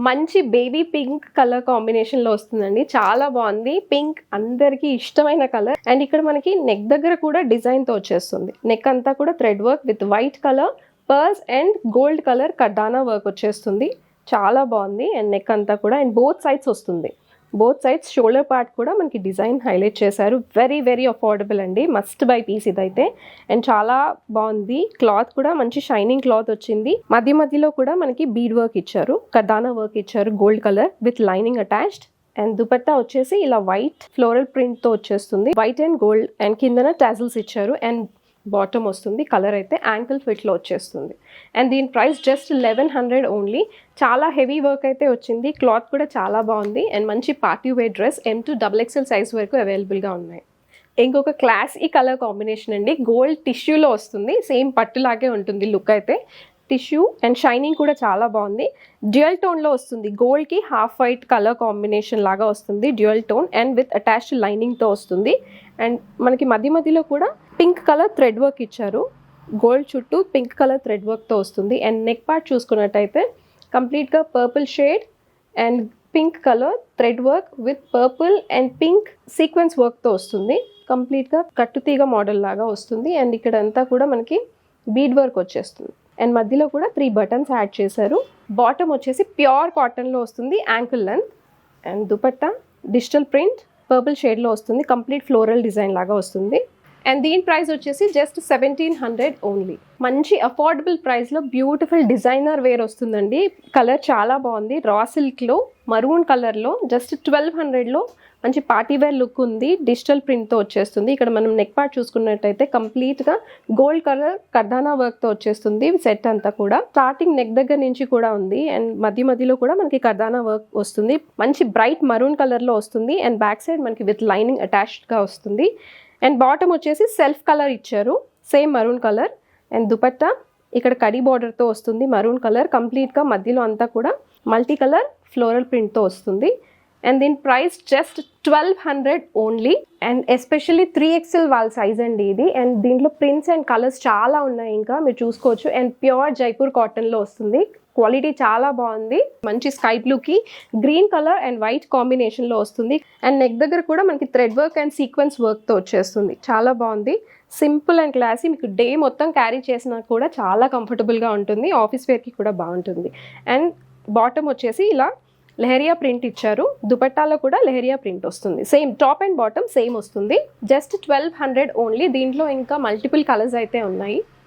మంచి baby pink colour combination లో వస్తుందండి. చాలా బాగుంది. పింక్ అందరికి ఇష్టమైన కలర్. అండ్ ఇక్కడ మనకి నెక్ దగ్గర కూడా డిజైన్ తో వచ్చేస్తుంది. నెక్ అంతా కూడా thread work with white colour pearls and gold colour కర్దానా వర్క్ వచ్చేస్తుంది. చాలా బాగుంది. అండ్ నెక్ అంతా కూడా అండ్ బోత్ సైడ్స్ వస్తుంది. బోత్ సైడ్స్ షోల్డర్ పార్ట్ కూడా మనకి డిజైన్ హైలైట్ చేశారు. వెరీ వెరీ అఫోర్డబుల్ అండి. మస్ట్ బై పీస్ ఇదైతే. అండ్ చాలా బాగుంది. క్లాత్ కూడా మంచి షైనింగ్ క్లాత్ వచ్చింది. మధ్య మధ్యలో కూడా మనకి బీడ్ వర్క్ ఇచ్చారు, కర్దానా వర్క్ ఇచ్చారు, gold colour with lining attached. And dupatta వచ్చేసి ఇలా వైట్ ఫ్లోరల్ ప్రింట్ తో వచ్చేస్తుంది. వైట్ అండ్ గోల్డ్ అండ్ కిందన టాజిల్స్ ఇచ్చారు. అండ్ బాటమ్ వస్తుంది. కలర్ అయితే యాంకిల్ ఫిట్ లో వచ్చేస్తుంది. అండ్ దీని ప్రైస్ జస్ట్ 1100 ఓన్లీ. చాలా హెవీ వర్క్ అయితే వచ్చింది. క్లాత్ కూడా చాలా బాగుంది. అండ్ మంచి party wear dress M2 XXL size వరకు అవైలబుల్ గా ఉన్నాయి. ఇంకొక క్లాస్ ఈ కలర్ కాంబినేషన్ అండి. గోల్డ్ టిష్యూలో వస్తుంది. సేమ్ పట్టులాగే ఉంటుంది లుక్ అయితే. టిష్యూ అండ్ షైనింగ్ కూడా చాలా బాగుంది. డ్యూయల్ టోన్లో వస్తుంది. గోల్డ్కి హాఫ్ వైట్ కలర్ కాంబినేషన్ లాగా వస్తుంది. Dual tone and with attached లైనింగ్తో వస్తుంది. అండ్ మనకి మధ్య మధ్యలో కూడా పింక్ కలర్ థ్రెడ్ వర్క్ ఇచ్చారు. గోల్డ్ చుట్టూ పింక్ కలర్ థ్రెడ్ వర్క్తో వస్తుంది. అండ్ నెక్ పార్ట్ చూసుకున్నట్టయితే కంప్లీట్గా purple shade and pink colour thread work with purple and pink sequence వర్క్తో వస్తుంది. కంప్లీట్గా కట్టుతీగ మోడల్ లాగా వస్తుంది. అండ్ ఇక్కడ అంతా కూడా మనకి బీడ్ వర్క్ వచ్చేస్తుంది. అండ్ మధ్యలో కూడా 3 బటన్స్ యాడ్ చేశారు. బాటమ్ వచ్చేసి ప్యూర్ కాటన్లో వస్తుంది, ankle length. And dupatta digital print purple షేడ్లో వస్తుంది. కంప్లీట్ ఫ్లోరల్ డిజైన్ లాగా వస్తుంది. అండ్ దీని ప్రైస్ వచ్చేసి జస్ట్ 1700 ఓన్లీ. మంచి అఫోర్డబుల్ ప్రైస్లో బ్యూటిఫుల్ డిజైనర్ వేర్ వస్తుందండి. కలర్ చాలా బాగుంది. రా సిల్క్లో మరూన్ కలర్లో జస్ట్ 1200లో మంచి పార్టీ వేర్ లుక్ ఉంది. డిజిటల్ ప్రింట్తో వచ్చేస్తుంది. ఇక్కడ మనం నెక్ పార్ట్ చూసుకున్నట్టయితే కంప్లీట్గా గోల్డ్ కలర్ కర్దానా వర్క్తో వచ్చేస్తుంది. సెట్ అంతా కూడా స్టార్టింగ్ నెక్ దగ్గర నుంచి కూడా ఉంది. అండ్ మధ్య మధ్యలో కూడా మనకి కర్దానా వర్క్ వస్తుంది. మంచి బ్రైట్ మరూన్ కలర్లో వస్తుంది. అండ్ బ్యాక్ సైడ్ మనకి విత్ లైనింగ్ అటాచ్డ్గా వస్తుంది. అండ్ బాటమ్ వచ్చేసి సెల్ఫ్ కలర్ ఇచ్చారు, same maroon colour. And dupatta ఇక్కడ కడీ బార్డర్తో వస్తుంది. మరూన్ కలర్ కంప్లీట్గా మధ్యలో అంతా కూడా మల్టీ కలర్ ఫ్లోరల్ ప్రింట్తో వస్తుంది. అండ్ దీని price just 1200 only. And especially 3XL వాళ్ళ సైజ్ అండి ఇది. అండ్ దీంట్లో ప్రింట్స్ అండ్ కలర్స్ చాలా ఉన్నాయి, ఇంకా మీరు చూసుకోవచ్చు. అండ్ ప్యూర్ జైపూర్ కాటన్లో వస్తుంది. క్వాలిటీ చాలా బాగుంది. మంచి స్కై బ్లూకి గ్రీన్ కలర్ అండ్ వైట్ కాంబినేషన్లో వస్తుంది. అండ్ నెక్ దగ్గర కూడా మనకి థ్రెడ్ వర్క్ అండ్ సీక్వెన్స్ వర్క్తో వచ్చేస్తుంది. చాలా బాగుంది. Simple and classy. మీకు డే మొత్తం క్యారీ చేసినా కూడా చాలా కంఫర్టబుల్గా ఉంటుంది. ఆఫీస్ వేర్కి కూడా బాగుంటుంది. అండ్ బాటమ్ వచ్చేసి ఇలా లెహరియా ప్రింట్ ఇచ్చారు. దుపట్టాలో కూడా లెహరియా ప్రింట్ వస్తుంది. Same top and bottom same వస్తుంది. Just 1200 only. దీంట్లో ఇంకా మల్టిపుల్ కలర్స్ అయితే ఉన్నాయి.